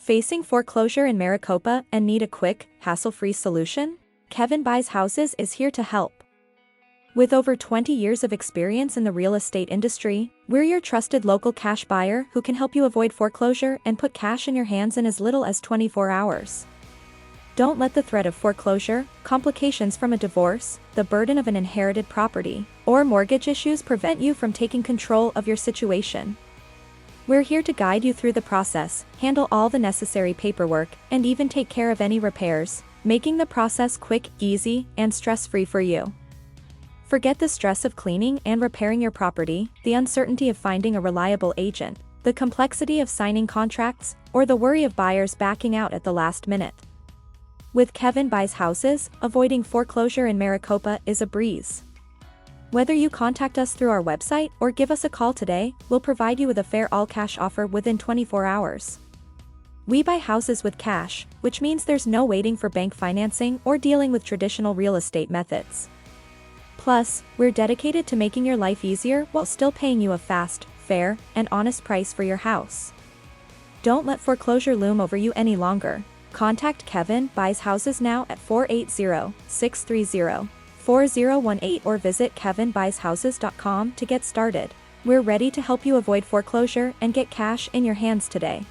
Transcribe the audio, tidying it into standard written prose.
Facing foreclosure in Maricopa and need a quick, hassle-free solution? Kevin Buys Houses is here to help. With over 20 years of experience in the real estate industry, we're your trusted local cash buyer who can help you avoid foreclosure and put cash in your hands in as little as 24 hours. Don't let the threat of foreclosure, complications from a divorce, the burden of an inherited property, or mortgage issues prevent you from taking control of your situation. We're here to guide you through the process, handle all the necessary paperwork, and even take care of any repairs, making the process quick, easy, and stress-free for you. Forget the stress of cleaning and repairing your property, the uncertainty of finding a reliable agent, the complexity of signing contracts, or the worry of buyers backing out at the last minute. With Kevin Buys Houses, avoiding foreclosure in Maricopa is a breeze. Whether you contact us through our website or give us a call today, we'll provide you with a fair all-cash offer within 24 hours. We buy houses with cash, which means there's no waiting for bank financing or dealing with traditional real estate methods. Plus, we're dedicated to making your life easier while still paying you a fast, fair, and honest price for your house. Don't let foreclosure loom over you any longer. Contact Kevin Buys Houses now at 480-630-4018 or visit kevinbuyshouses.com to get started. We're ready to help you avoid foreclosure and get cash in your hands today.